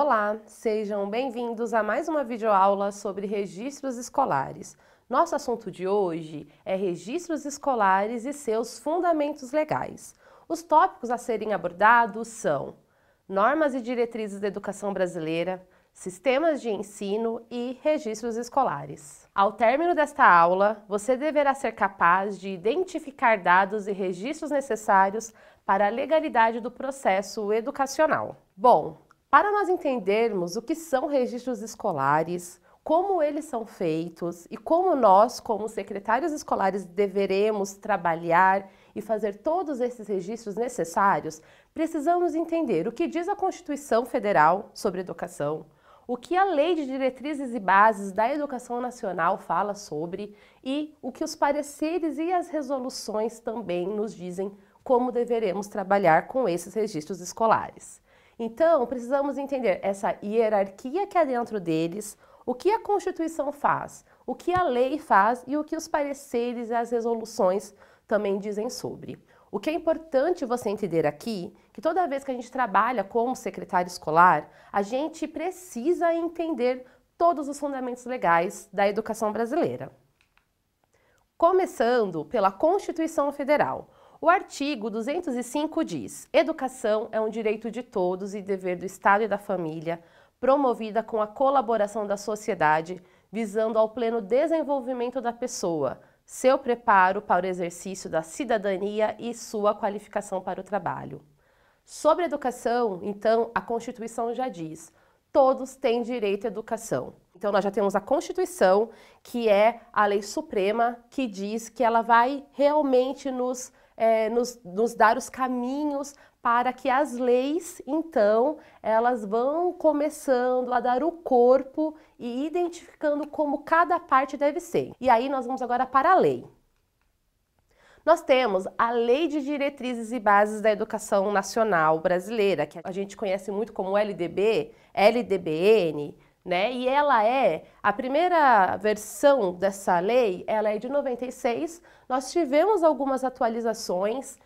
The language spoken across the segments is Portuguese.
Olá, sejam bem-vindos a mais uma videoaula sobre registros escolares. Nosso assunto de hoje é registros escolares e seus fundamentos legais. Os tópicos a serem abordados são normas e diretrizes da educação brasileira, sistemas de ensino e registros escolares. Ao término desta aula, você deverá ser capaz de identificar dados e registros necessários para a legalidade do processo educacional. Bom, para nós entendermos o que são registros escolares, como eles são feitos e como nós, como secretários escolares, deveremos trabalhar e fazer todos esses registros necessários, precisamos entender o que diz a Constituição Federal sobre educação, o que a Lei de Diretrizes e Bases da Educação Nacional fala sobre e o que os pareceres e as resoluções também nos dizem como deveremos trabalhar com esses registros escolares. Então, precisamos entender essa hierarquia que há dentro deles, o que a Constituição faz, o que a lei faz e o que os pareceres e as resoluções também dizem sobre. O que é importante você entender aqui, que toda vez que a gente trabalha como secretário escolar, a gente precisa entender todos os fundamentos legais da educação brasileira. Começando pela Constituição Federal. O artigo 205 diz: educação é um direito de todos e dever do Estado e da família, promovida com a colaboração da sociedade, visando ao pleno desenvolvimento da pessoa, seu preparo para o exercício da cidadania e sua qualificação para o trabalho. Sobre a educação, então, a Constituição já diz: todos têm direito à educação. Então, nós já temos a Constituição, que é a lei suprema, que diz que ela vai realmente nos dar os caminhos para que as leis, então, elas vão começando a dar o corpo e identificando como cada parte deve ser. E aí nós vamos agora para a lei. Nós temos a Lei de Diretrizes e Bases da Educação Nacional Brasileira, que a gente conhece muito como LDB, LDBN, né? E ela é, a primeira versão dessa lei, ela é de 96, nós tivemos algumas atualizações,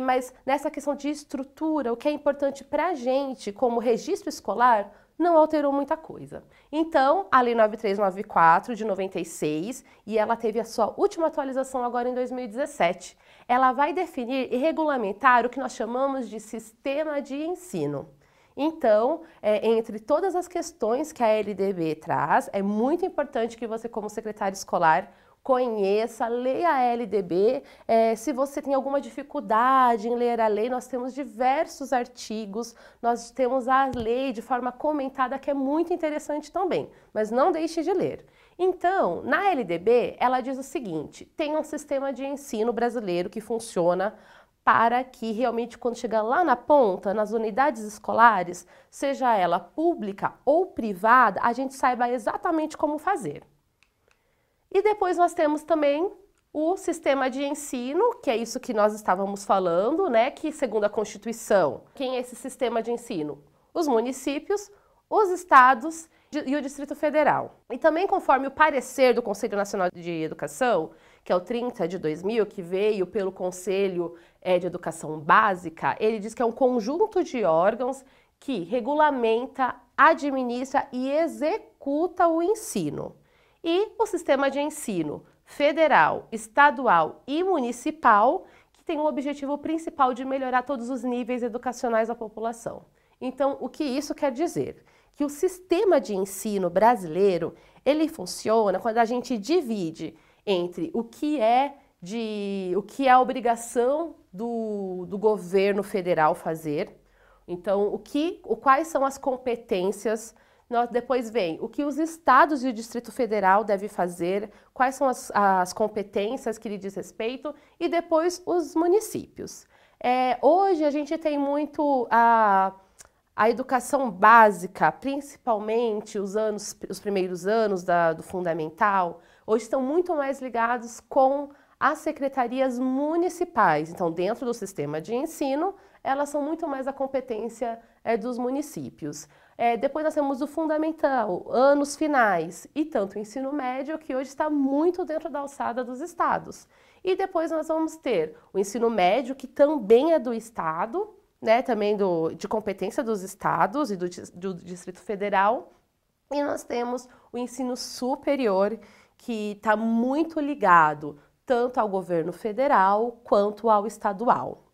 mas nessa questão de estrutura, o que é importante para a gente, como registro escolar, não alterou muita coisa. Então, a Lei 9394 de 96, e ela teve a sua última atualização agora em 2017, ela vai definir e regulamentar o que nós chamamos de sistema de ensino. Então, entre todas as questões que a LDB traz, é muito importante que você, como secretário escolar, conheça, leia a LDB. Se você tem alguma dificuldade em ler a lei, nós temos diversos artigos, nós temos a lei de forma comentada, que é muito interessante também, mas não deixe de ler. Então, na LDB, ela diz o seguinte: tem um sistema de ensino brasileiro que funciona para que realmente, quando chegar lá na ponta, nas unidades escolares, seja ela pública ou privada, a gente saiba exatamente como fazer. E depois nós temos também o sistema de ensino, que é isso que nós estávamos falando, né? Que segundo a Constituição, quem é esse sistema de ensino? Os municípios, os estados e o Distrito Federal. E também conforme o parecer do Conselho Nacional de Educação, que é o 30 de 2000, que veio pelo Conselho de Educação Básica, ele diz que é um conjunto de órgãos que regulamenta, administra e executa o ensino. E o sistema de ensino federal, estadual e municipal, que tem o objetivo principal de melhorar todos os níveis educacionais da população. Então, o que isso quer dizer? Que o sistema de ensino brasileiro, ele funciona quando a gente divide entre o que é a obrigação do governo federal fazer, então quais são as competências. Depois vem o que os estados e o Distrito Federal devem fazer, quais são as competências que lhe diz respeito, e depois os municípios. Hoje a gente tem muito a educação básica, principalmente os primeiros anos do fundamental, hoje estão muito mais ligados com as secretarias municipais. Então, dentro do sistema de ensino, elas são muito mais a competência dos municípios. Depois nós temos o fundamental, anos finais, e tanto o ensino médio, que hoje está muito dentro da alçada dos estados. E depois nós vamos ter o ensino médio, que também é do estado, né, também de competência dos estados e do Distrito Federal. E nós temos o ensino superior, que está muito ligado tanto ao governo federal quanto ao estadual.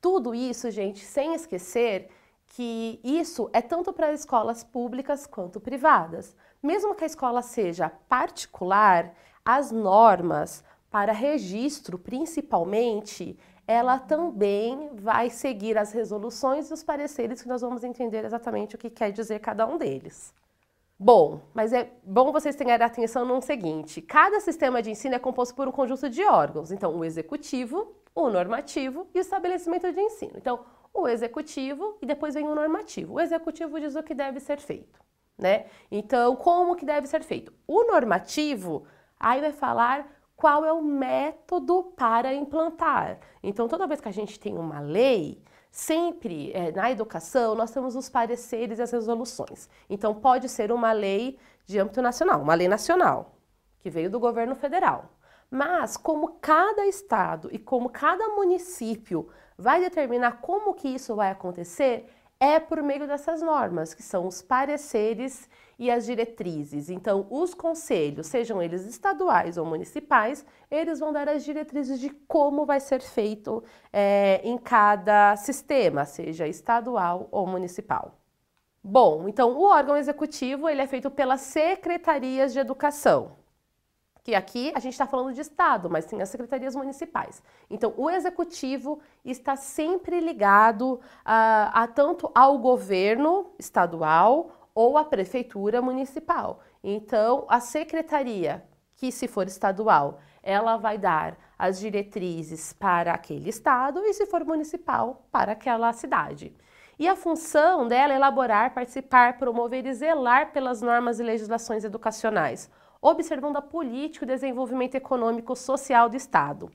Tudo isso, gente, sem esquecer que isso é tanto para escolas públicas quanto privadas. Mesmo que a escola seja particular, as normas para registro, principalmente, ela também vai seguir as resoluções e os pareceres que nós vamos entender exatamente o que quer dizer cada um deles. Bom, mas é bom vocês terem atenção no seguinte: cada sistema de ensino é composto por um conjunto de órgãos. Então, o executivo, o normativo e o estabelecimento de ensino. Então, o executivo e depois vem o normativo. O executivo diz o que deve ser feito, né? Então, como que deve ser feito? O normativo aí vai falar qual é o método para implantar. Então, toda vez que a gente tem uma lei, sempre na educação nós temos os pareceres e as resoluções. Então, pode ser uma lei de âmbito nacional, uma lei nacional, que veio do governo federal. Mas, como cada estado e como cada município vai determinar como que isso vai acontecer, é por meio dessas normas, que são os pareceres e as diretrizes. Então, os conselhos, sejam eles estaduais ou municipais, eles vão dar as diretrizes de como vai ser feito em cada sistema, seja estadual ou municipal. Bom, então o órgão executivo ele é feito pelas secretarias de educação, que aqui a gente está falando de estado, mas tem as secretarias municipais. Então, o executivo está sempre ligado tanto ao governo estadual ou à prefeitura municipal. Então, a secretaria, que se for estadual, ela vai dar as diretrizes para aquele estado e, se for municipal, para aquela cidade. E a função dela é elaborar, participar, promover e zelar pelas normas e legislações educacionais, observando a política e o desenvolvimento econômico social do Estado.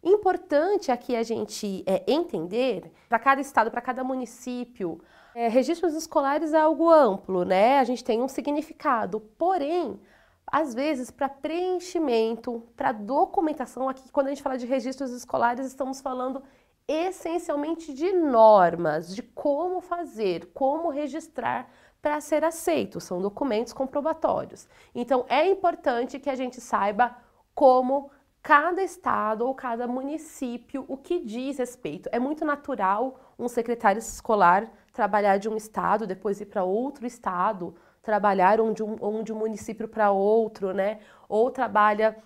Importante aqui a gente entender, para cada estado, para cada município, registros escolares é algo amplo, né? A gente tem um significado, porém, às vezes, para preenchimento, para documentação, aqui quando a gente fala de registros escolares, estamos falando essencialmente de normas, de como fazer, como registrar para ser aceito, são documentos comprobatórios. Então, é importante que a gente saiba como cada estado ou cada município, o que diz respeito. É muito natural um secretário escolar trabalhar de um estado, depois ir para outro estado, trabalhar de um município para outro, né? Ou trabalha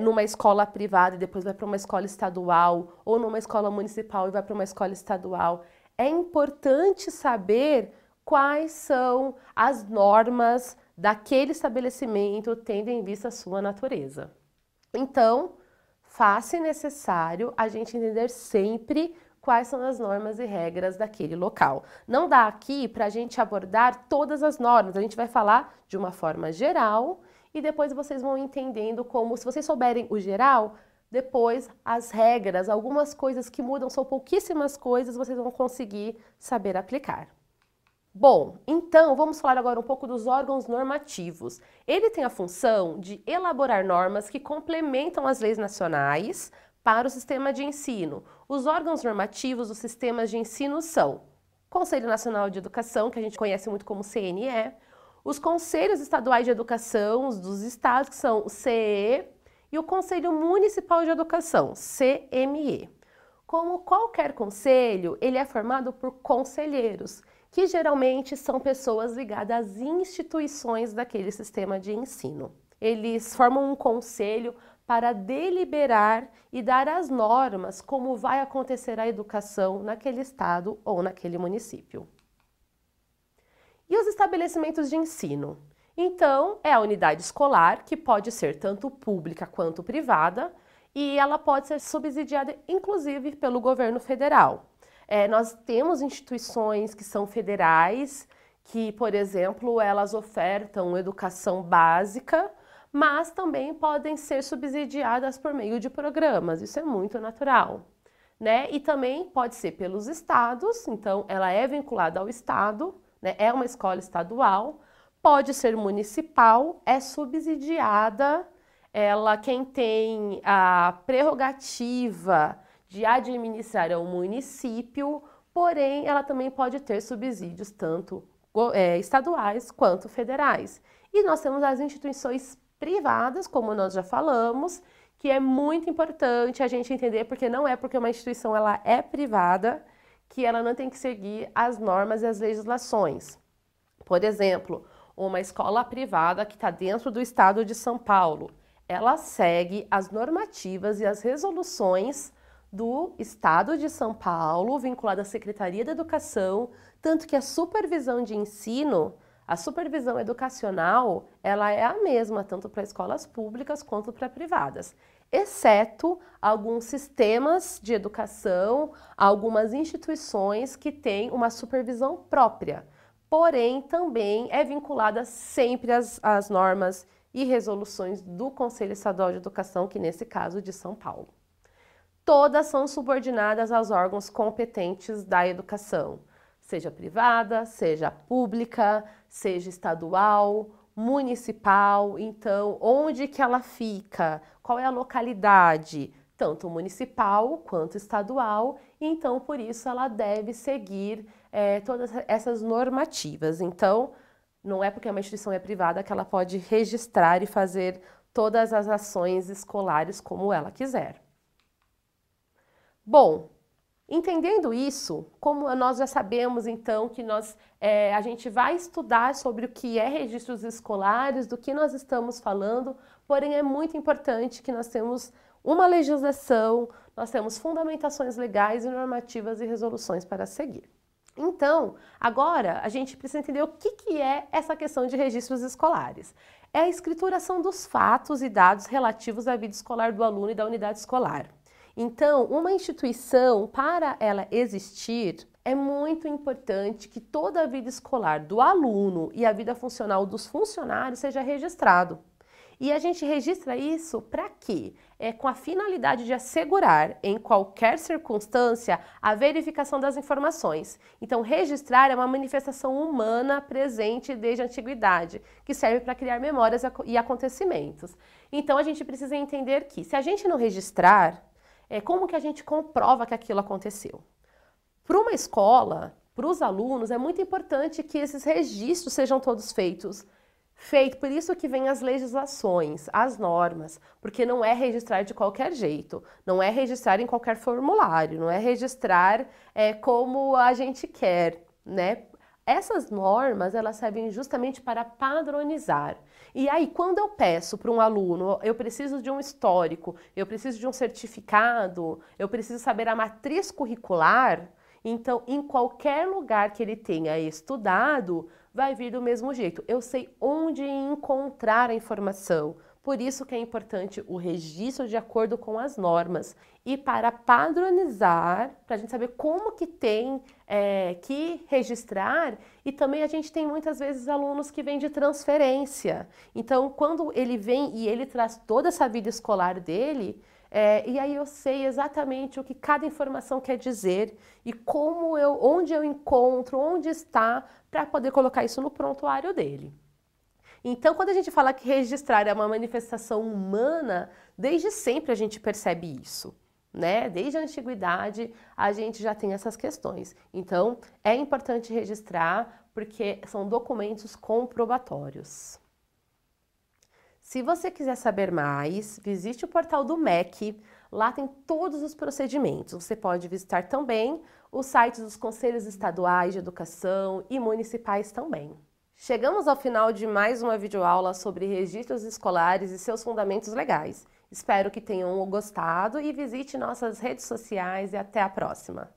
numa escola privada e depois vai para uma escola estadual, ou numa escola municipal e vai para uma escola estadual. É importante saber quais são as normas daquele estabelecimento, tendo em vista a sua natureza. Então, faz-se necessário a gente entender sempre quais são as normas e regras daquele local. Não dá aqui para a gente abordar todas as normas, a gente vai falar de uma forma geral e depois vocês vão entendendo como, se vocês souberem o geral, depois as regras, algumas coisas que mudam, são pouquíssimas coisas, vocês vão conseguir saber aplicar. Bom, então vamos falar agora um pouco dos órgãos normativos. Ele tem a função de elaborar normas que complementam as leis nacionais para o sistema de ensino. Os órgãos normativos dos sistemas de ensino são o Conselho Nacional de Educação, que a gente conhece muito como CNE, os Conselhos Estaduais de Educação dos estados, que são o CEE, e o Conselho Municipal de Educação, CME. Como qualquer conselho, ele é formado por conselheiros, que geralmente são pessoas ligadas às instituições daquele sistema de ensino. Eles formam um conselho para deliberar e dar as normas como vai acontecer a educação naquele estado ou naquele município. E os estabelecimentos de ensino? Então, é a unidade escolar, que pode ser tanto pública quanto privada, e ela pode ser subsidiada, inclusive, pelo governo federal. Nós temos instituições que são federais, que, por exemplo, elas ofertam educação básica, mas também podem ser subsidiadas por meio de programas, isso é muito natural, né? E também pode ser pelos estados, então ela é vinculada ao estado, né? É uma escola estadual, pode ser municipal, é subsidiada, quem tem a prerrogativa de administrar é o município, porém ela também pode ter subsídios tanto estaduais quanto federais. E nós temos as instituições privadas, como nós já falamos, que é muito importante a gente entender, porque não é porque uma instituição ela é privada que ela não tem que seguir as normas e as legislações. Por exemplo, uma escola privada que está dentro do estado de São Paulo, ela segue as normativas e as resoluções do estado de São Paulo, vinculada à Secretaria da Educação, tanto que a supervisão de ensino, a supervisão educacional, ela é a mesma, tanto para escolas públicas quanto para privadas, exceto alguns sistemas de educação, algumas instituições que têm uma supervisão própria, porém também é vinculada sempre às normas e resoluções do Conselho Estadual de Educação, que nesse caso de São Paulo. Todas são subordinadas aos órgãos competentes da educação, seja privada, seja pública, seja estadual, municipal. Então, onde que ela fica? Qual é a localidade? Tanto municipal quanto estadual. Então, por isso, ela deve seguir todas essas normativas. Então, não é porque uma instituição é privada que ela pode registrar e fazer todas as ações escolares como ela quiser. Bom, entendendo isso, como nós já sabemos então que a gente vai estudar sobre o que é registros escolares, do que nós estamos falando, porém é muito importante que nós temos uma legislação, nós temos fundamentações legais e normativas e resoluções para seguir. Então, agora a gente precisa entender o que é essa questão de registros escolares. É a escrituração dos fatos e dados relativos à vida escolar do aluno e da unidade escolar. Então, uma instituição, para ela existir, é muito importante que toda a vida escolar do aluno e a vida funcional dos funcionários seja registrado. E a gente registra isso para quê? Com a finalidade de assegurar, em qualquer circunstância, a verificação das informações. Então, registrar é uma manifestação humana presente desde a antiguidade, que serve para criar memórias e acontecimentos. Então, a gente precisa entender que, se a gente não registrar, como que a gente comprova que aquilo aconteceu? Para uma escola, para os alunos, é muito importante que esses registros sejam todos feitos. Por isso que vem as legislações, as normas, porque não é registrar de qualquer jeito, não é registrar em qualquer formulário, não é registrar como a gente quer, né? Essas normas, elas servem justamente para padronizar. E aí, quando eu peço para um aluno, eu preciso de um histórico, eu preciso de um certificado, eu preciso saber a matriz curricular, então, em qualquer lugar que ele tenha estudado, vai vir do mesmo jeito. Eu sei onde encontrar a informação. Por isso que é importante o registro de acordo com as normas. E para padronizar, para a gente saber como que tem que registrar, e também a gente tem muitas vezes alunos que vêm de transferência. Então, quando ele vem e ele traz toda essa vida escolar dele, e aí eu sei exatamente o que cada informação quer dizer e onde eu encontro, onde está, para poder colocar isso no prontuário dele. Então, quando a gente fala que registrar é uma manifestação humana, desde sempre a gente percebe isso, né? Desde a antiguidade a gente já tem essas questões. Então, é importante registrar porque são documentos comprobatórios. Se você quiser saber mais, visite o portal do MEC, lá tem todos os procedimentos. Você pode visitar também os sites dos Conselhos Estaduais de Educação e municipais também. Chegamos ao final de mais uma videoaula sobre registros escolares e seus fundamentos legais. Espero que tenham gostado e visite nossas redes sociais e até a próxima!